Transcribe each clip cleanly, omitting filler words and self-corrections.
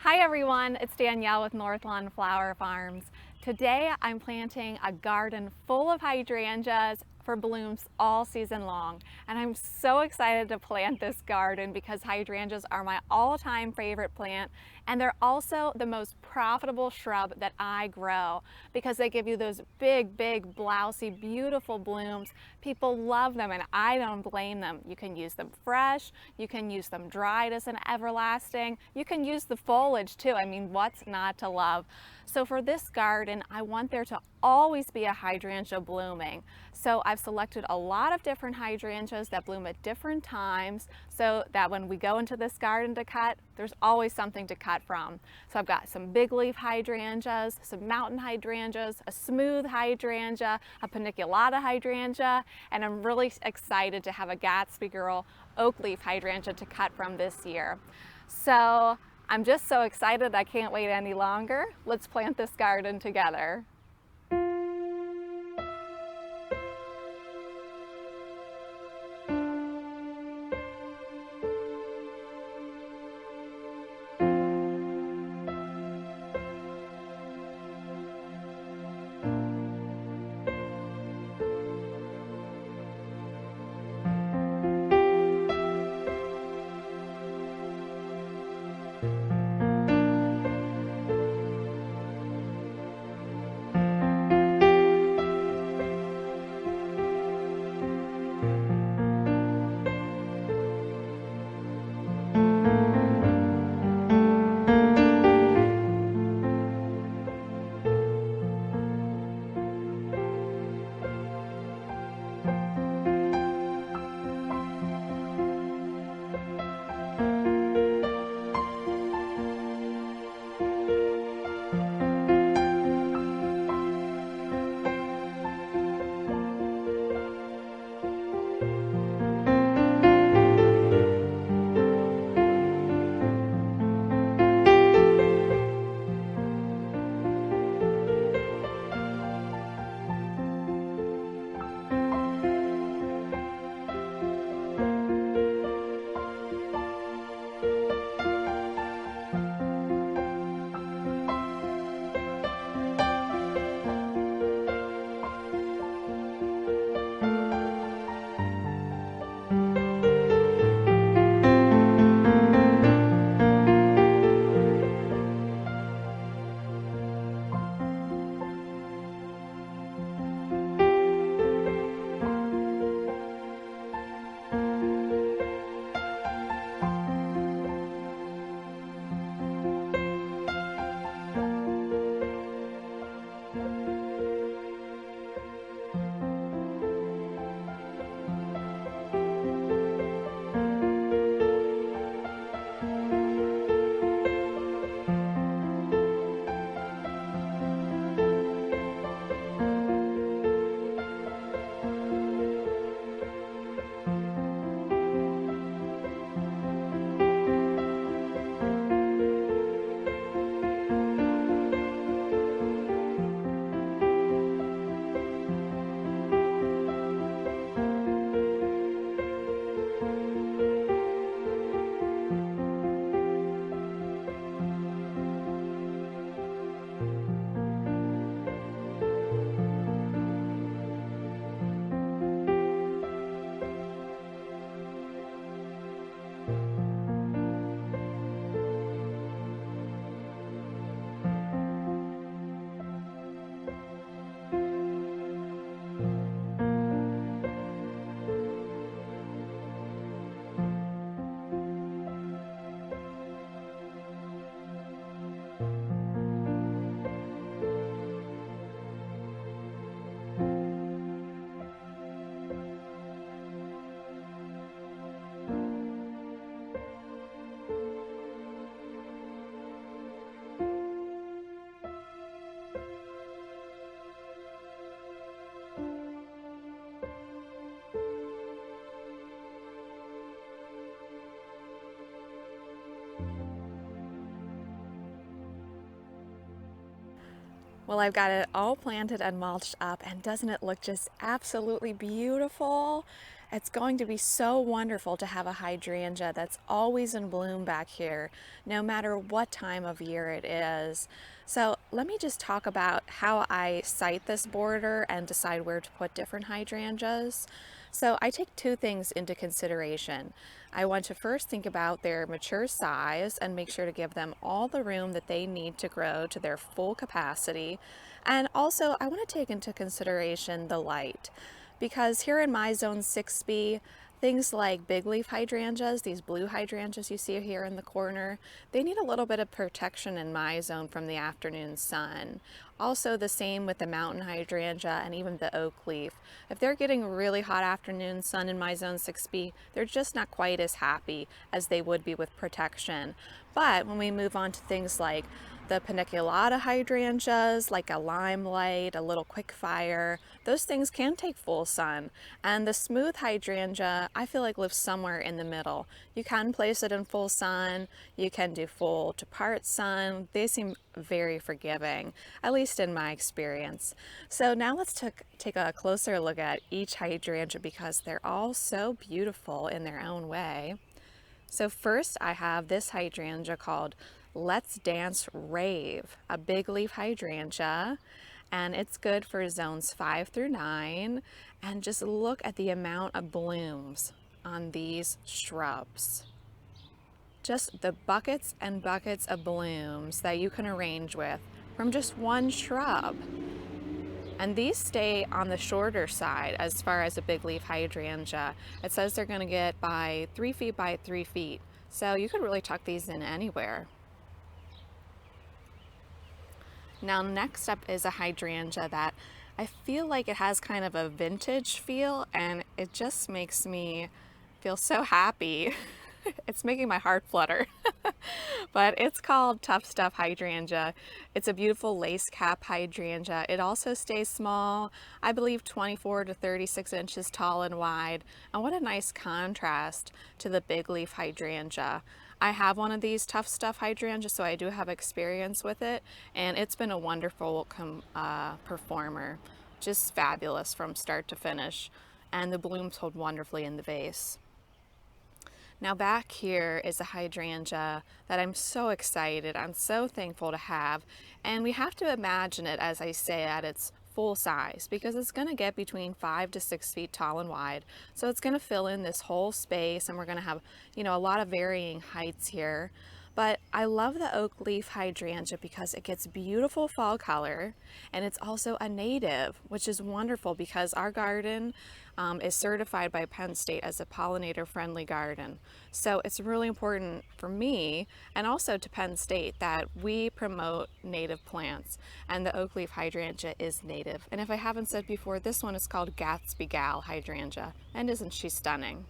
Hi everyone, it's Danielle with Northlawn Flower Farms. Today I'm planting a garden full of hydrangeas for blooms all season long. And I'm so excited to plant this garden because hydrangeas are my all-time favorite plant, and they're also the most profitable shrub that I grow because they give you those big, blousy, beautiful blooms. People love them and I don't blame them. You can use them fresh, you can use them dried as an everlasting, you can use the foliage too. I mean, what's not to love? So for this garden, I want there to always be a hydrangea blooming. So I've selected a lot of different hydrangeas that bloom at different times so that when we go into this garden to cut, there's always something to cut from. So I've got some big leaf hydrangeas, some mountain hydrangeas, a smooth hydrangea, a paniculata hydrangea, and I'm really excited to have a Gatsby Girl oak leaf hydrangea to cut from this year. So I'm just so excited I can't wait any longer. Let's plant this garden together. Well, I've got it all planted and mulched up, and doesn't it look just absolutely beautiful? It's going to be so wonderful to have a hydrangea that's always in bloom back here, no matter what time of year it is. So let me just talk about how I site this border and decide where to put different hydrangeas. So I take two things into consideration. I want to first think about their mature size and make sure to give them all the room that they need to grow to their full capacity. And also I want to take into consideration the light, because here in my zone 6B, things like big leaf hydrangeas, these blue hydrangeas you see here in the corner, they need a little bit of protection in my zone from the afternoon sun. Also the same with the mountain hydrangea and even the oak leaf. If they're getting really hot afternoon sun in my zone 6B, they're just not quite as happy as they would be with protection. But when we move on to things like the Paniculata hydrangeas, like a limelight, a little quick fire, those things can take full sun. And the smooth hydrangea, I feel like lives somewhere in the middle. You can place it in full sun, you can do full to part sun. They seem very forgiving, at least in my experience. So now let's take a closer look at each hydrangea because they're all so beautiful in their own way. So first I have this hydrangea called Let's Dance Rave, a big leaf hydrangea, and it's good for zones 5 through 9. And just look at the amount of blooms on these shrubs. Just the buckets and buckets of blooms that you can arrange with from just one shrub. And these stay on the shorter side as far as a big leaf hydrangea. It says they're going to get by 3 feet by 3 feet. So you could really tuck these in anywhere. Now next up is a hydrangea that I feel like it has kind of a vintage feel, and it just makes me feel so happy. It's making my heart flutter. But it's called Tough Stuff Hydrangea. It's a beautiful lace cap hydrangea. It also stays small, I believe 24 to 36 inches tall and wide. And what a nice contrast to the big leaf hydrangea. I have one of these Tough Stuff hydrangeas, so I do have experience with it, and it's been a wonderful performer. Just fabulous from start to finish, and the blooms hold wonderfully in the vase. Now back here is a hydrangea that I'm so excited, I'm so thankful to have, and we have to imagine it, as I say, at its full size, because it's going to get between 5 to 6 feet tall and wide. So it's going to fill in this whole space, and we're going to have, a lot of varying heights here. But I love the oak leaf hydrangea because it gets beautiful fall color, and it's also a native, which is wonderful because our garden is certified by Penn State as a pollinator friendly garden. So it's really important for me and also to Penn State that we promote native plants, and the oak leaf hydrangea is native. And if I haven't said before, this one is called Gatsby Gal hydrangea, and isn't she stunning?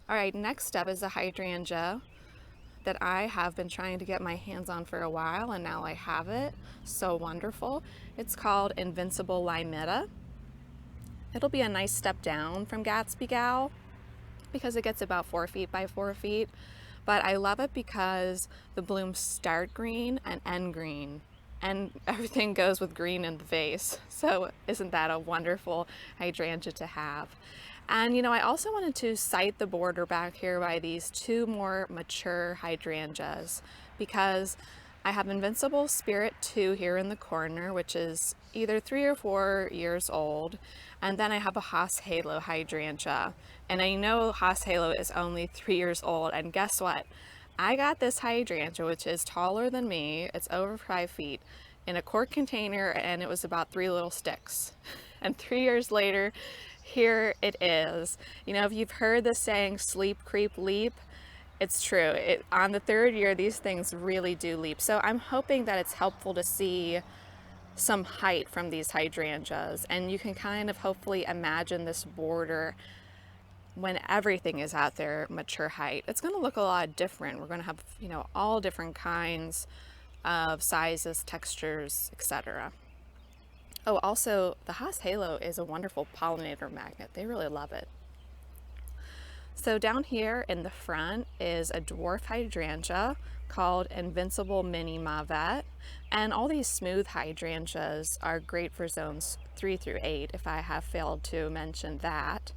All right, next up is a hydrangea that I have been trying to get my hands on for a while, and now I have it. So wonderful. It's called Invincible Limetta. It'll be a nice step down from Gatsby Gal because it gets about 4 feet by 4 feet, but I love it because the blooms start green and end green, and everything goes with green in the vase. So isn't that a wonderful hydrangea to have? And I also wanted to site the border back here by these two more mature hydrangeas because I have Invincible Spirit 2 here in the corner, which is either 3 or 4 years old. And then I have a Haas Halo hydrangea. And I know Haas Halo is only 3 years old. And guess what? I got this hydrangea, which is taller than me. It's over 5 feet, in a quart container, and it was about 3 little sticks. And 3 years later, here it is. If you've heard the saying, sleep, creep, leap, it's true. On the 3rd year, these things really do leap. So I'm hoping that it's helpful to see some height from these hydrangeas, and you can kind of hopefully imagine this border when everything is at their mature height. It's going to look a lot different. We're going to have, all different kinds of sizes, textures, etc. Oh, also, the Haas Halo is a wonderful pollinator magnet. They really love it. So down here in the front is a dwarf hydrangea called Invincible Mini Mauvet. And all these smooth hydrangeas are great for zones 3 through 8, if I have failed to mention that.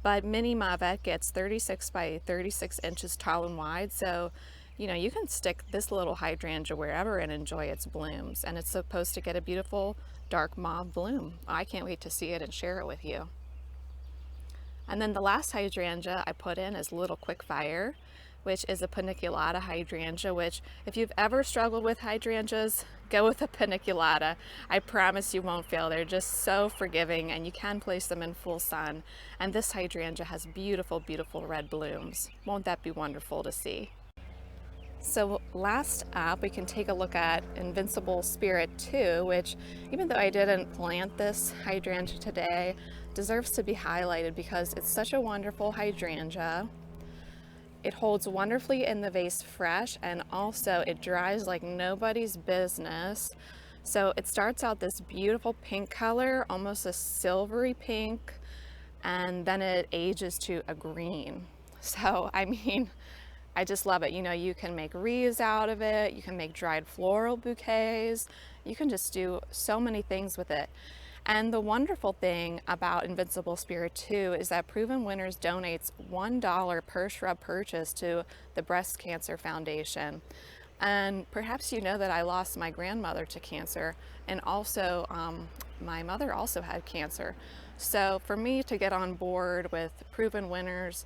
but mini Mavet gets 36 by 36 inches tall and wide, so you can stick this little hydrangea wherever and enjoy its blooms, and it's supposed to get a beautiful dark mauve bloom. I can't wait to see it and share it with you. And then the last hydrangea I put in is Little Quickfire, which is a Paniculata Hydrangea, which if you've ever struggled with hydrangeas, go with a Paniculata. I promise you won't fail. They're just so forgiving, and you can place them in full sun. And this hydrangea has beautiful, beautiful red blooms. Won't that be wonderful to see? So last up, we can take a look at Invincible Spirit 2, which, even though I didn't plant this hydrangea today, deserves to be highlighted because it's such a wonderful hydrangea. It holds wonderfully in the vase fresh, and also it dries like nobody's business. So it starts out this beautiful pink color, almost a silvery pink, and then it ages to a green. So I mean, I just love it. You can make wreaths out of it, you can make dried floral bouquets, you can just do so many things with it. And the wonderful thing about Invincible Spirit 2 is that Proven Winners donates $1 per shrub purchase to the Breast Cancer Foundation. And perhaps you know that I lost my grandmother to cancer, and also my mother also had cancer. So for me to get on board with Proven Winners,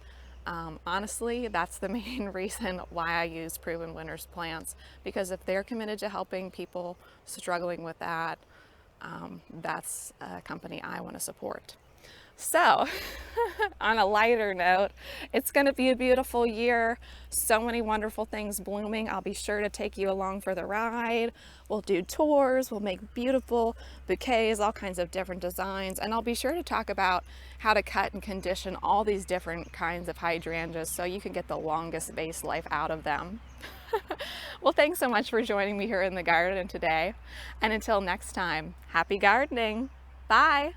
honestly, that's the main reason why I use Proven Winners plants, because if they're committed to helping people struggling with that, that's a company I want to support. So on a lighter note, it's going to be a beautiful year. So many wonderful things blooming. I'll be sure to take you along for the ride. We'll do tours, we'll make beautiful bouquets, all kinds of different designs, and I'll be sure to talk about how to cut and condition all these different kinds of hydrangeas so you can get the longest vase life out of them. Well, thanks so much for joining me here in the garden today. And until next time, happy gardening. Bye.